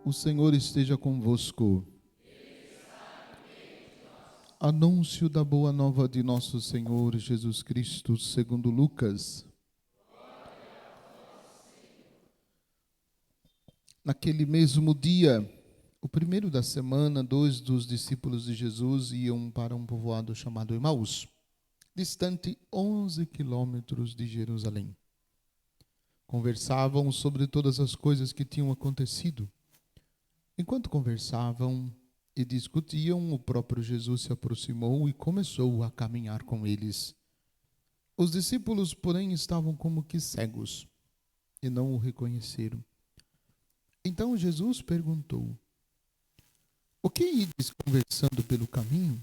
O Senhor esteja convosco. Anúncio da boa nova de nosso Senhor Jesus Cristo, segundo Lucas. Naquele mesmo dia, o primeiro da semana, 2 dos discípulos de Jesus iam para um povoado chamado Emaús, distante 11 quilômetros de Jerusalém. Conversavam sobre todas as coisas que tinham acontecido. Enquanto conversavam e discutiam, o próprio Jesus se aproximou e começou a caminhar com eles. Os discípulos, porém, estavam como que cegos e não o reconheceram. Então Jesus perguntou: "O que ides conversando pelo caminho?"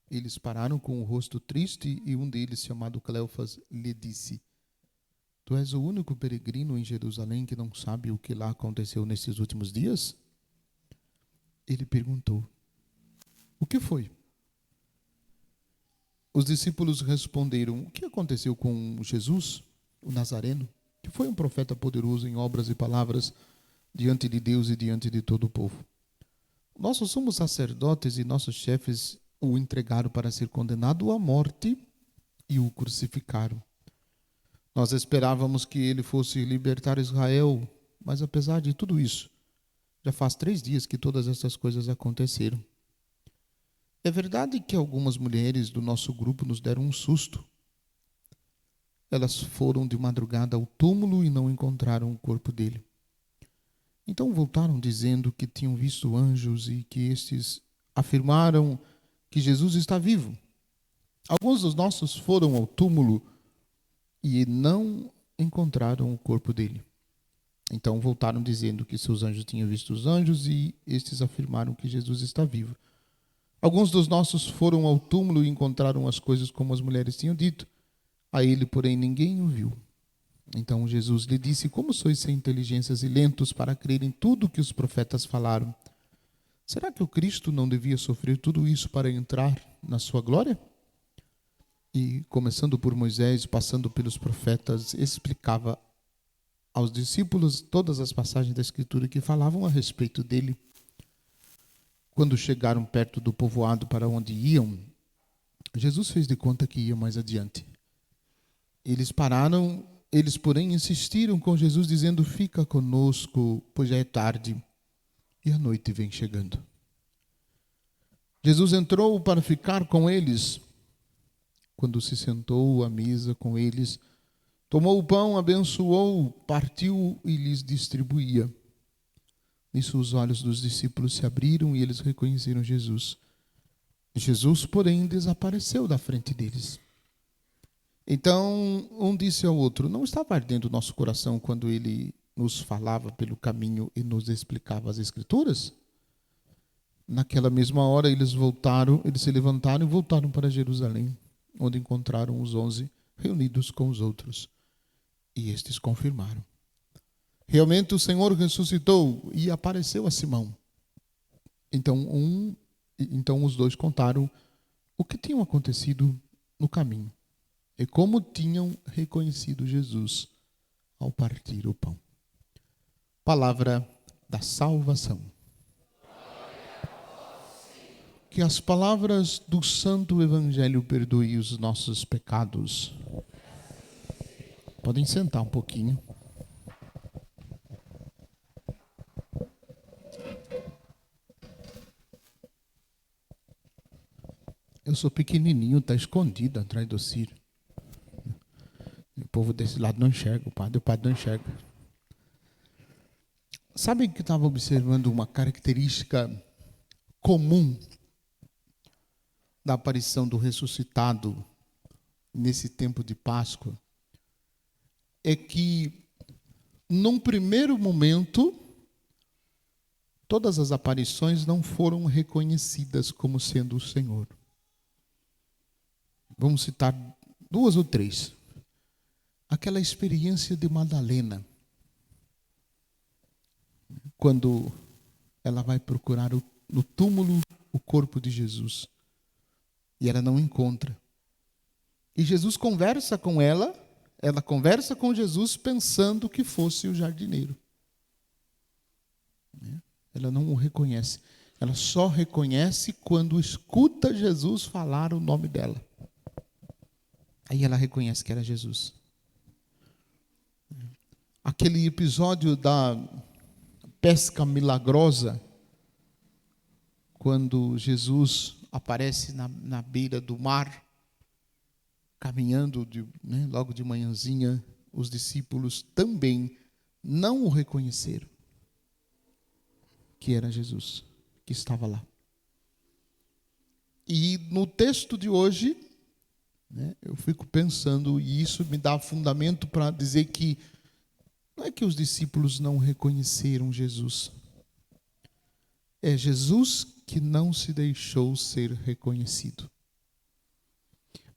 Eles pararam com o rosto triste e um deles, chamado Cleofas, lhe disse: "Tu és o único peregrino em Jerusalém que não sabe o que lá aconteceu nesses últimos dias?" Ele perguntou: "O que foi?" Os discípulos responderam: "O que aconteceu com Jesus, o Nazareno, que foi um profeta poderoso em obras e palavras diante de Deus e diante de todo o povo. Nossos sumos sacerdotes e nossos chefes o entregaram para ser condenado à morte e o crucificaram. Nós esperávamos que ele fosse libertar Israel, mas apesar de tudo isso, já faz 3 dias que todas essas coisas aconteceram. É verdade que algumas mulheres do nosso grupo nos deram um susto. Elas foram de madrugada ao túmulo e não encontraram o corpo dele. Então voltaram dizendo que tinham visto anjos e que estes afirmaram que Jesus está vivo. Alguns dos nossos foram ao túmulo e não encontraram o corpo dele. Então voltaram dizendo que seus anjos tinham visto os anjos e estes afirmaram que Jesus está vivo. Alguns dos nossos foram ao túmulo e encontraram as coisas como as mulheres tinham dito. A ele, porém, ninguém o viu." Então Jesus lhe disse: "Como sois sem inteligências e lentos para crer em tudo que os profetas falaram? Será que o Cristo não devia sofrer tudo isso para entrar na sua glória?" E, começando por Moisés, passando pelos profetas, explicava aos discípulos todas as passagens da Escritura que falavam a respeito dele. Quando chegaram perto do povoado para onde iam, Jesus fez de conta que ia mais adiante. Eles pararam, eles, porém, insistiram com Jesus, dizendo: "Fica conosco, pois já é tarde e a noite vem chegando." Jesus entrou para ficar com eles. Quando se sentou à mesa com eles, tomou o pão, abençoou, partiu e lhes distribuía. Nisso os olhos dos discípulos se abriram e eles reconheceram Jesus. Jesus, porém, desapareceu da frente deles. Então um disse ao outro: "Não estava ardendo o nosso coração quando ele nos falava pelo caminho e nos explicava as Escrituras?" Naquela mesma hora eles se levantaram e voltaram para Jerusalém, onde encontraram os 11 reunidos com os outros. E estes confirmaram: "Realmente o Senhor ressuscitou e apareceu a Simão." Então os dois contaram o que tinha acontecido no caminho e como tinham reconhecido Jesus ao partir o pão. Palavra da salvação. Que as palavras do Santo Evangelho perdoem os nossos pecados. Podem sentar um pouquinho. Eu sou pequenininho, está escondido atrás do círio. O povo desse lado não enxerga, o padre não enxerga. Sabem que eu estava observando uma característica comum da aparição do ressuscitado nesse tempo de Páscoa? É que, num primeiro momento, todas as aparições não foram reconhecidas como sendo o Senhor. Vamos citar 2 ou 3. Aquela experiência de Madalena, quando ela vai procurar no túmulo o corpo de Jesus e ela não encontra. E Jesus conversa com ela conversa com Jesus pensando que fosse o jardineiro. Ela não o reconhece. Ela só reconhece quando escuta Jesus falar o nome dela. Aí ela reconhece que era Jesus. Aquele episódio da pesca milagrosa, quando Jesus aparece na beira do mar, caminhando logo de manhãzinha, os discípulos também não o reconheceram que era Jesus, que estava lá. E no texto de hoje, eu fico pensando, e isso me dá fundamento para dizer que não é que os discípulos não reconheceram Jesus. É Jesus que não se deixou ser reconhecido.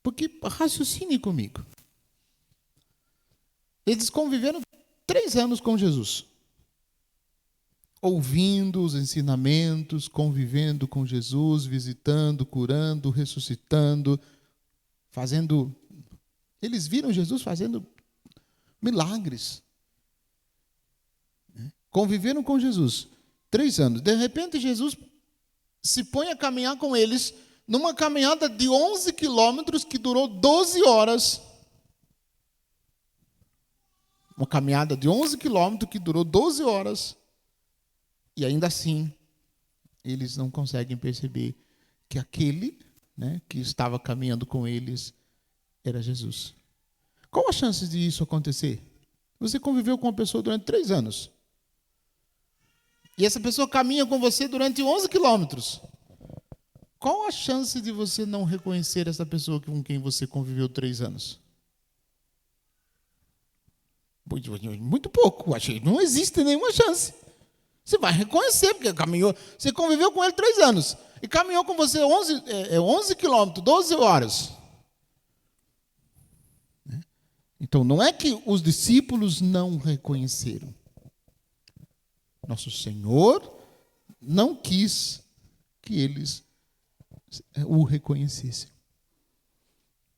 Porque, raciocine comigo. Eles conviveram 3 anos com Jesus. Ouvindo os ensinamentos, convivendo com Jesus, visitando, curando, ressuscitando, fazendo. Eles viram Jesus fazendo milagres. Conviveram com Jesus 3 anos. De repente, Jesus se põe a caminhar com eles numa caminhada de 11 quilômetros que durou 12 horas. Uma caminhada de 11 quilômetros que durou 12 horas. E ainda assim, eles não conseguem perceber que aquele que estava caminhando com eles era Jesus. Qual a chance de isso acontecer? Você conviveu com uma pessoa durante 3 anos. E essa pessoa caminha com você durante 11 quilômetros. Qual a chance de você não reconhecer essa pessoa com quem você conviveu 3 anos? Muito pouco. Acho que não existe nenhuma chance. Você vai reconhecer, porque você conviveu com ele 3 anos. E caminhou com você 11 quilômetros, 12 horas. Então, não é que os discípulos não reconheceram. Nosso Senhor não quis que eles o reconhecessem.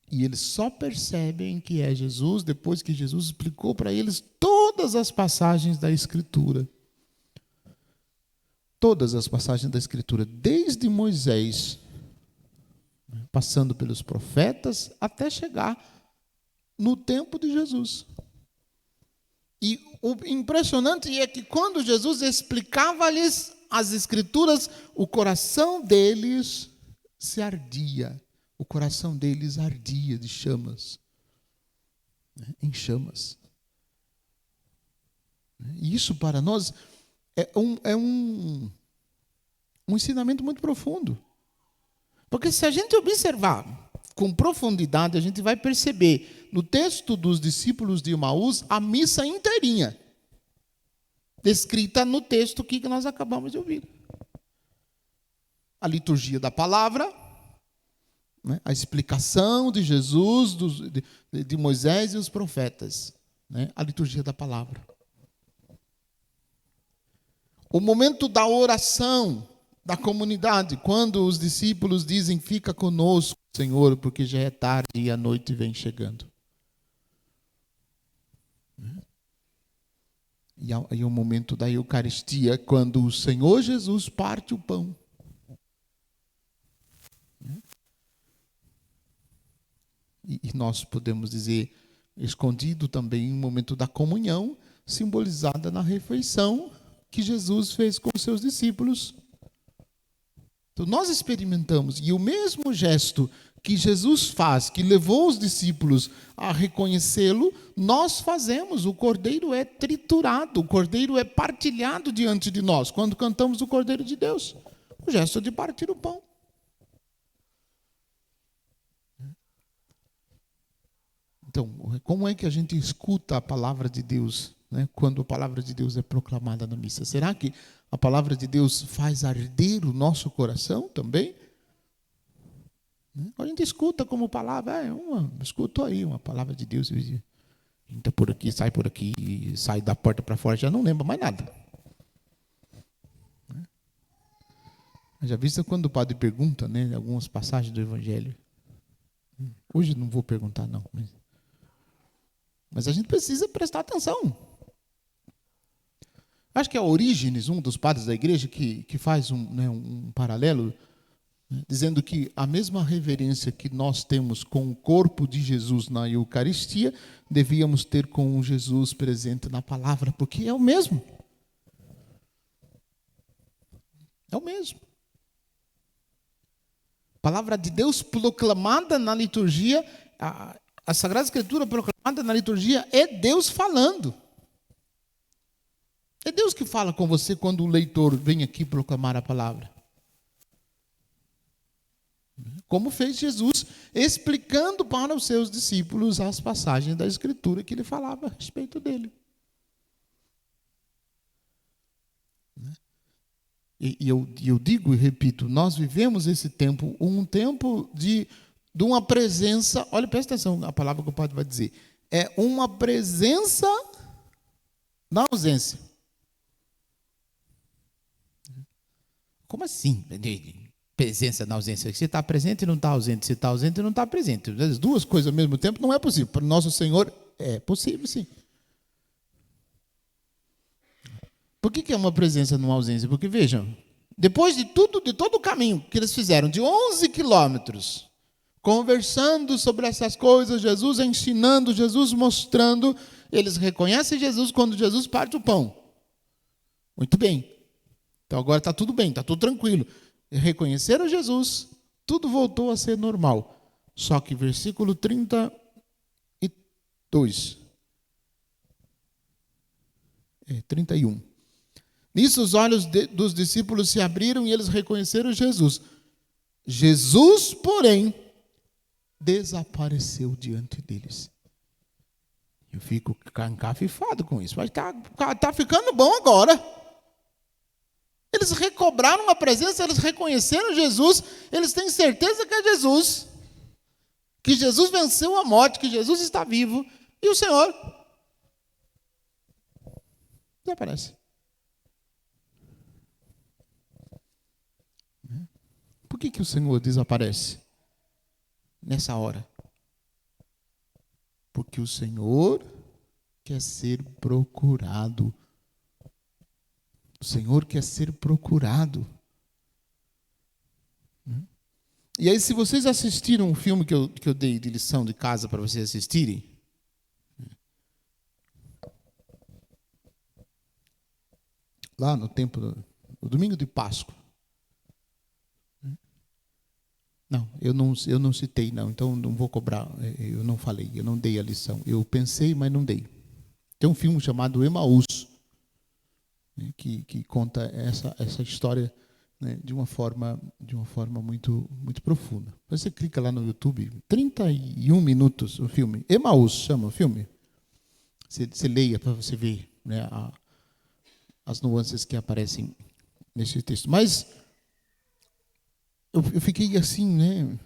E eles só percebem que é Jesus depois que Jesus explicou para eles todas as passagens da Escritura. Todas as passagens da Escritura, desde Moisés, passando pelos profetas, até chegar no tempo de Jesus. E o impressionante é que quando Jesus explicava-lhes as Escrituras, o coração deles se ardia. O coração deles ardia de chamas. Em chamas. E isso para nós é um ensinamento muito profundo. Porque se a gente observar com profundidade, a gente vai perceber no texto dos discípulos de Emaús a missa inteirinha, descrita no texto que nós acabamos de ouvir. A liturgia da palavra, a explicação de Jesus, de Moisés e os profetas, a liturgia da palavra. O momento da oração da comunidade, quando os discípulos dizem, fica conosco, Senhor, porque já é tarde e a noite vem chegando. E aí o momento da Eucaristia, quando o Senhor Jesus parte o pão. E nós podemos dizer, escondido também, o momento da comunhão, simbolizada na refeição que Jesus fez com os seus discípulos. Então, nós experimentamos, e o mesmo gesto que Jesus faz, que levou os discípulos a reconhecê-lo, nós fazemos. O cordeiro é triturado, o cordeiro é partilhado diante de nós, quando cantamos o Cordeiro de Deus. O gesto de partir o pão. Então, como é que a gente escuta a palavra de Deus, quando a palavra de Deus é proclamada na missa? Será que a palavra de Deus faz arder o nosso coração também? A gente escuta como palavra, escutou aí uma palavra de Deus, entra por aqui, e sai da porta para fora, já não lembra mais nada. Já visto quando o padre pergunta, algumas passagens do Evangelho? Hoje não vou perguntar, não. Mas a gente precisa prestar atenção. Acho que é Orígenes, um dos padres da igreja, que faz um paralelo, né, dizendo que a mesma reverência que nós temos com o corpo de Jesus na Eucaristia, devíamos ter com Jesus presente na palavra, porque é o mesmo. É o mesmo. A palavra de Deus proclamada na liturgia, a Sagrada Escritura proclamada na liturgia é Deus falando. É Deus que fala com você quando o leitor vem aqui proclamar a palavra. Como fez Jesus, explicando para os seus discípulos as passagens da Escritura que ele falava a respeito dele. E eu digo e repito, nós vivemos esse tempo, um tempo de uma presença, olha, presta atenção a palavra que o padre vai dizer, é uma presença na ausência. Como assim? Presença na ausência. Você está presente e não está ausente, você está ausente e não está presente. As duas coisas ao mesmo tempo não é possível. Para o nosso Senhor é possível, sim. Por que é uma presença numa ausência? Porque, vejam, depois de todo o caminho que eles fizeram, de 11 quilômetros, conversando sobre essas coisas, Jesus ensinando, Jesus mostrando, eles reconhecem Jesus quando Jesus parte o pão. Muito bem. Então agora está tudo bem, está tudo tranquilo. Reconheceram Jesus, tudo voltou a ser normal. Só que versículo 32. 31. Nisso os olhos dos discípulos se abriram e eles reconheceram Jesus. Jesus, porém, desapareceu diante deles. Eu fico encafifado com isso, mas está ficando bom agora. Eles recobraram a presença, eles reconheceram Jesus, eles têm certeza que é Jesus, que Jesus venceu a morte, que Jesus está vivo, e o Senhor desaparece. Por que o Senhor desaparece nessa hora? Porque o Senhor quer ser procurado. O Senhor quer ser procurado. E aí, se vocês assistiram um filme que eu dei de lição de casa para vocês assistirem, lá no tempo do domingo de Páscoa. Não, eu não citei, não, então não vou cobrar, eu não falei, eu não dei a lição. Eu pensei, mas não dei. Tem um filme chamado Emaús, né, que conta essa história, né, de uma forma muito, muito profunda. Você clica lá no YouTube, 31 minutos o filme. Emaús chama o filme. Você leia para você ver, né, as nuances que aparecem nesse texto. Mas eu fiquei assim, né,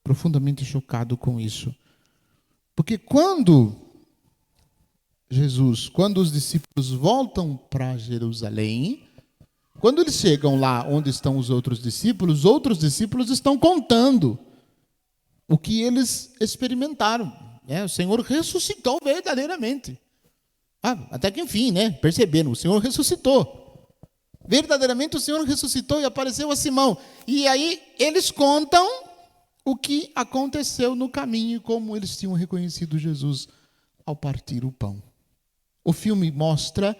profundamente chocado com isso. Porque quando os discípulos voltam para Jerusalém, quando eles chegam lá onde estão os outros discípulos estão contando o que eles experimentaram. O Senhor ressuscitou verdadeiramente. Até que enfim, né, perceberam, o Senhor ressuscitou. Verdadeiramente o Senhor ressuscitou e apareceu a Simão. E aí eles contam o que aconteceu no caminho e como eles tinham reconhecido Jesus ao partir o pão. O filme mostra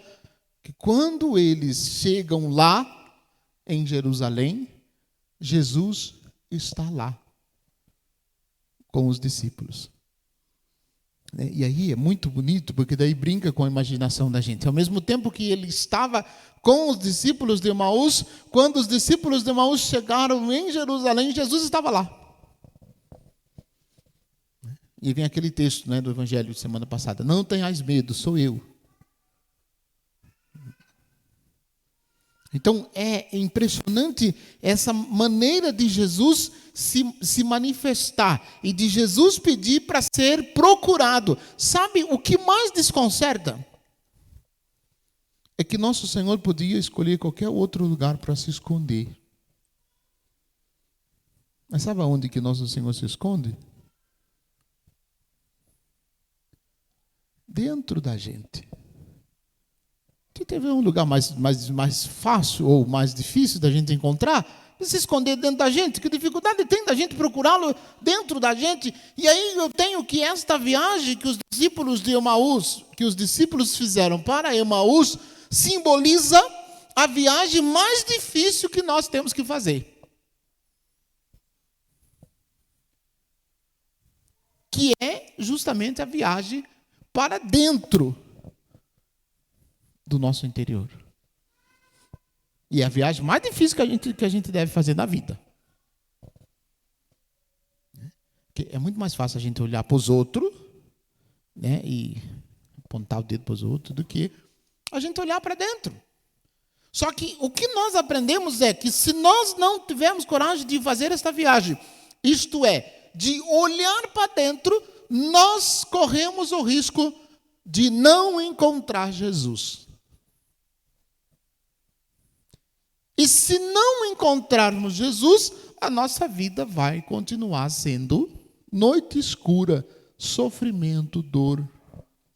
que quando eles chegam lá em Jerusalém, Jesus está lá com os discípulos. E aí é muito bonito, porque daí brinca com a imaginação da gente. Ao mesmo tempo que ele estava com os discípulos de Emaús, quando os discípulos de Emaús chegaram em Jerusalém, Jesus estava lá. E vem aquele texto, né, do Evangelho de semana passada: não tenhais medo, sou eu. Então é impressionante essa maneira de Jesus se manifestar e de Jesus pedir para ser procurado. Sabe o que mais desconcerta? É que nosso Senhor podia escolher qualquer outro lugar para se esconder. Mas sabe aonde que nosso Senhor se esconde? Dentro da gente. Teve um lugar mais fácil ou mais difícil da gente encontrar, se esconder dentro da gente. Que dificuldade tem da gente procurá-lo dentro da gente? E aí eu tenho que esta viagem que os discípulos fizeram para Emaús, simboliza a viagem mais difícil que nós temos que fazer. Que é justamente a viagem para dentro do nosso interior. E é a viagem mais difícil que a gente deve fazer na vida. Porque é muito mais fácil a gente olhar para os outros, né, e apontar o dedo para os outros, do que a gente olhar para dentro. Só que o que nós aprendemos é que se nós não tivermos coragem de fazer esta viagem, isto é, de olhar para dentro, nós corremos o risco de não encontrar Jesus. E se não encontrarmos Jesus, a nossa vida vai continuar sendo noite escura, sofrimento, dor,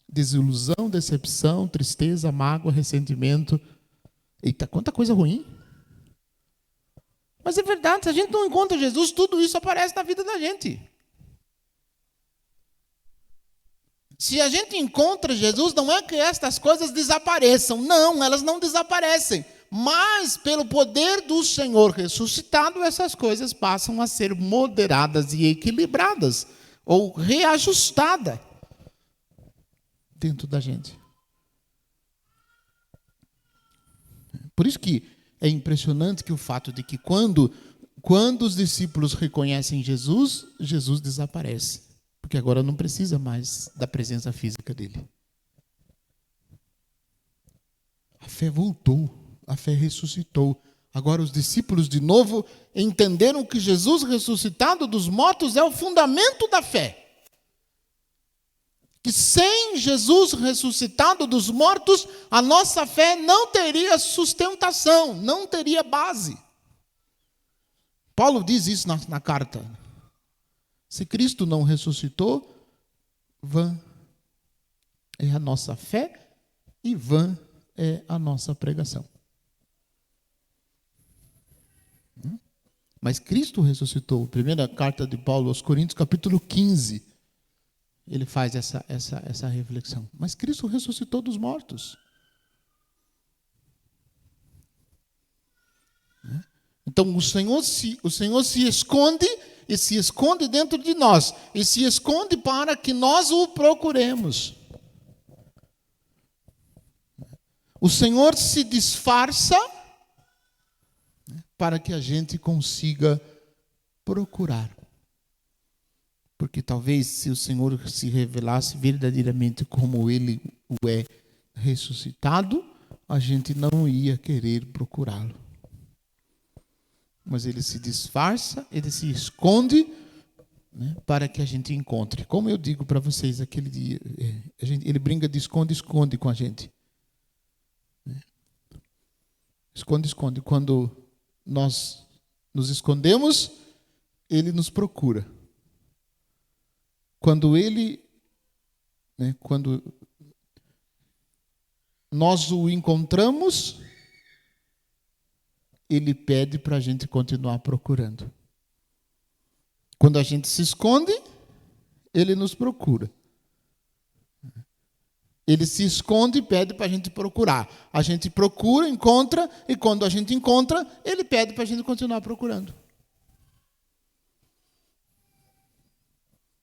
desilusão, decepção, tristeza, mágoa, ressentimento. Eita, quanta coisa ruim. Mas é verdade, se a gente não encontra Jesus, tudo isso aparece na vida da gente. Se a gente encontra Jesus, não é que estas coisas desapareçam. Não, elas não desaparecem. Mas, pelo poder do Senhor ressuscitado, essas coisas passam a ser moderadas e equilibradas, ou reajustadas dentro da gente. Por isso que é impressionante que o fato de que quando os discípulos reconhecem Jesus, Jesus desaparece. Porque agora não precisa mais da presença física dele. A fé voltou. A fé ressuscitou. Agora os discípulos de novo entenderam que Jesus ressuscitado dos mortos é o fundamento da fé. Que sem Jesus ressuscitado dos mortos, a nossa fé não teria sustentação, não teria base. Paulo diz isso na carta. Se Cristo não ressuscitou, vã é a nossa fé e vã é a nossa pregação. Mas Cristo ressuscitou. Primeira carta de Paulo aos Coríntios, capítulo 15. Ele faz essa reflexão. Mas Cristo ressuscitou dos mortos. Então o Senhor se esconde, e se esconde dentro de nós. E se esconde para que nós o procuremos. O Senhor se disfarça para que a gente consiga procurar. Porque talvez se o Senhor se revelasse verdadeiramente como Ele o é ressuscitado, a gente não ia querer procurá-lo. Mas Ele se disfarça, Ele se esconde, né, para que a gente encontre. Como eu digo para vocês aquele dia, Ele brinca de esconde com a gente. Esconde. Quando nós nos escondemos, Ele nos procura. Quando nós o encontramos, Ele pede para a gente continuar procurando. Quando a gente se esconde, Ele nos procura. Ele se esconde e pede para a gente procurar. A gente procura, encontra, e quando a gente encontra, Ele pede para a gente continuar procurando.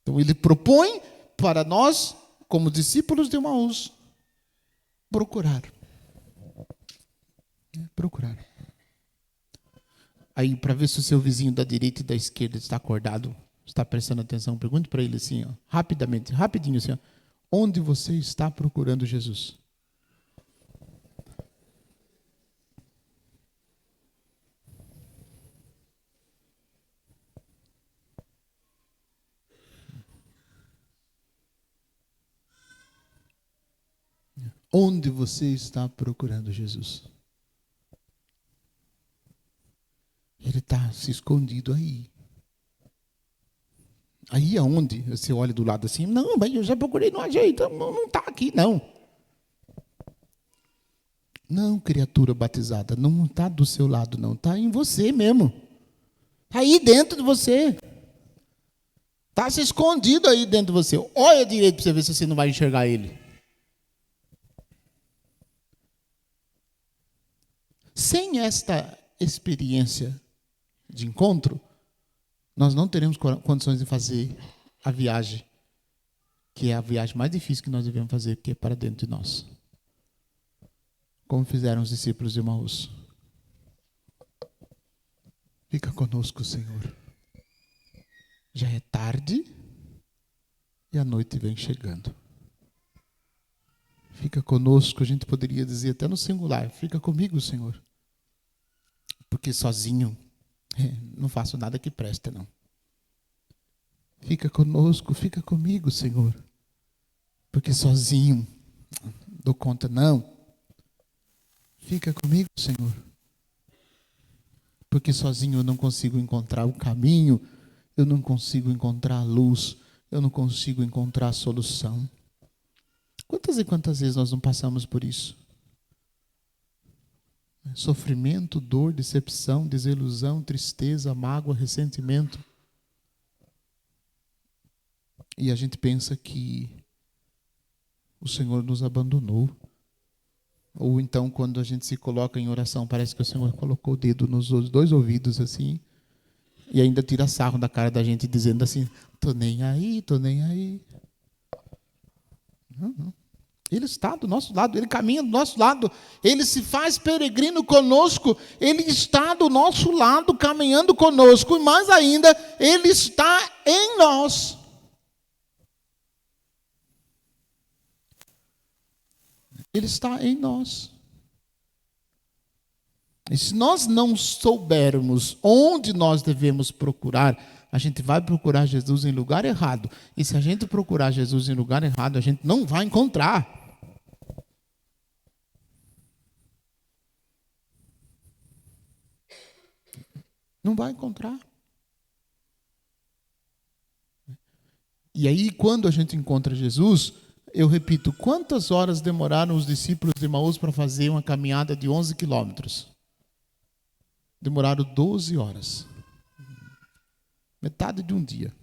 Então, Ele propõe para nós, como discípulos de Emaús, procurar. Procurar. Aí, para ver se o seu vizinho da direita e da esquerda está acordado, está prestando atenção, pergunte para ele assim, ó, rapidinho assim, ó, onde você está procurando Jesus? Onde você está procurando Jesus? Ele está se escondido aí. Aí aonde? Você olha do lado assim, não, mas eu já procurei, não ajeita, não está aqui, não. Não, criatura batizada, não está do seu lado, não. Está em você mesmo. Está aí dentro de você. Está se escondido aí dentro de você. Olha direito para você ver se você não vai enxergar ele. Sem esta experiência de encontro, nós não teremos condições de fazer a viagem, que é a viagem mais difícil que nós devemos fazer, que é para dentro de nós. Como fizeram os discípulos de Emaús. Fica conosco, Senhor. Já é tarde e a noite vem chegando. Fica conosco, a gente poderia dizer até no singular. Fica comigo, Senhor. Porque sozinho não faço nada que preste, não. Fica conosco, fica comigo, Senhor. Porque sozinho dou conta, não. Fica comigo, Senhor. Porque sozinho eu não consigo encontrar o caminho, eu não consigo encontrar a luz, eu não consigo encontrar a solução. Quantas e quantas vezes nós não passamos por isso? Sofrimento, dor, decepção, desilusão, tristeza, mágoa, ressentimento. E a gente pensa que o Senhor nos abandonou. Ou então, quando a gente se coloca em oração, parece que o Senhor colocou o dedo nos dois ouvidos assim, e ainda tira sarro da cara da gente, dizendo assim: tô nem aí, tô nem aí. Não. Ele está do nosso lado, ele caminha do nosso lado, ele se faz peregrino conosco, ele está do nosso lado, caminhando conosco, e mais ainda, ele está em nós. Ele está em nós. E se nós não soubermos onde nós devemos procurar, a gente vai procurar Jesus em lugar errado. E se a gente procurar Jesus em lugar errado, a gente não vai encontrar. Não vai encontrar. E aí, quando a gente encontra Jesus, eu repito, quantas horas demoraram os discípulos de Emaús para fazer uma caminhada de 11 quilômetros? Demoraram 12 horas. Metade de um dia.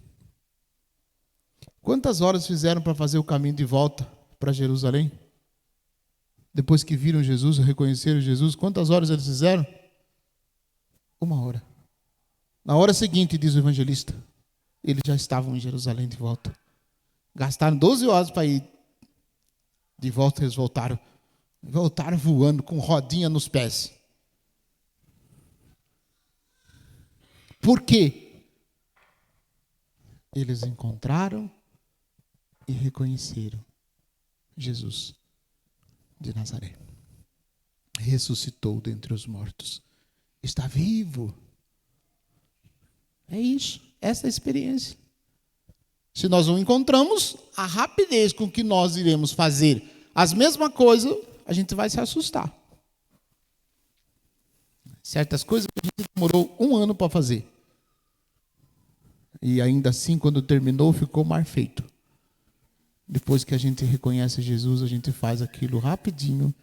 Quantas horas fizeram para fazer o caminho de volta para Jerusalém? Depois que viram Jesus, reconheceram Jesus, quantas horas eles fizeram? 1 hora. Na hora seguinte, diz o evangelista, eles já estavam em Jerusalém de volta. Gastaram 12 horas para ir de volta, eles voltaram. Voltaram voando, com rodinha nos pés. Por quê? Eles encontraram e reconheceram Jesus de Nazaré. Ressuscitou dentre os mortos. Está vivo. É isso, essa é a experiência. Se nós não encontramos, a rapidez com que nós iremos fazer as mesmas coisas, a gente vai se assustar. Certas coisas que a gente demorou 1 ano para fazer. E ainda assim, quando terminou, ficou mal feito. Depois que a gente reconhece Jesus, a gente faz aquilo rapidinho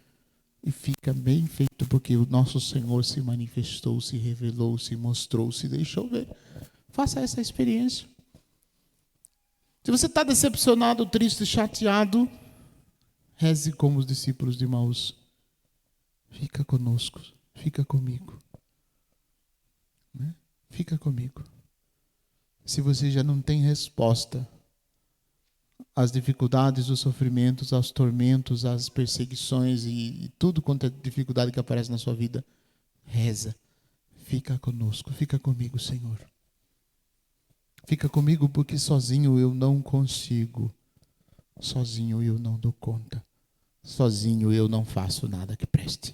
e fica bem feito, porque o nosso Senhor se manifestou, se revelou, se mostrou, se deixou ver. Faça essa experiência. Se você está decepcionado, triste, chateado, reze como os discípulos de Emaús. Fica conosco, fica comigo. Né? Fica comigo. Se você já não tem resposta às dificuldades, aos sofrimentos, aos tormentos, às perseguições e tudo quanto é dificuldade que aparece na sua vida, reza. Fica conosco, fica comigo, Senhor. Fica comigo porque sozinho eu não consigo. Sozinho eu não dou conta. Sozinho eu não faço nada que preste.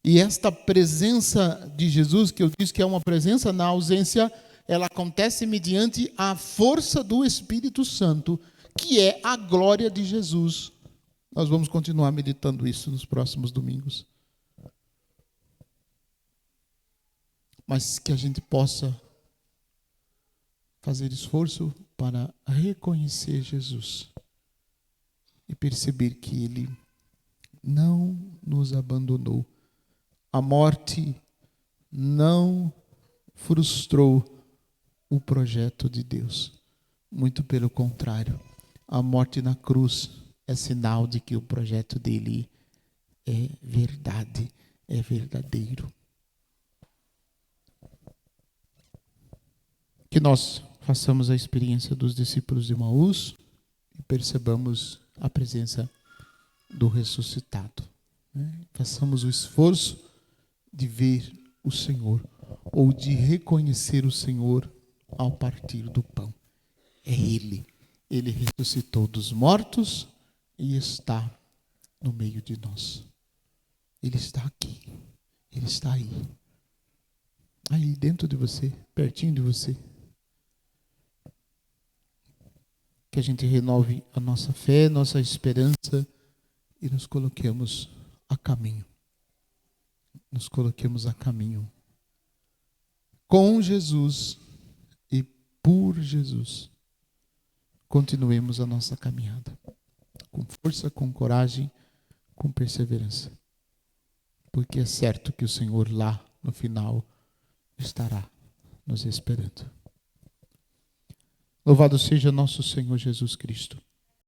E esta presença de Jesus, que eu disse que é uma presença na ausência, ela acontece mediante a força do Espírito Santo, que é a glória de Jesus. Nós vamos continuar meditando isso nos próximos domingos. Mas que a gente possa fazer esforço para reconhecer Jesus e perceber que Ele não nos abandonou. A morte não frustrou o projeto de Deus. Muito pelo contrário, a morte na cruz é sinal de que o projeto dele é verdade, é verdadeiro. Que nós façamos a experiência dos discípulos de Emaús e percebamos a presença do ressuscitado. Façamos o esforço de ver o Senhor, ou de reconhecer o Senhor ao partir do pão. É Ele. Ele ressuscitou dos mortos e está no meio de nós. Ele está aqui. Ele está aí. Aí dentro de você, pertinho de você. Que a gente renove a nossa fé, nossa esperança e nos coloquemos a caminho. Nos coloquemos a caminho com Jesus e por Jesus. Continuemos a nossa caminhada com força, com coragem, com perseverança. Porque é certo que o Senhor lá no final estará nos esperando. Louvado seja nosso Senhor Jesus Cristo.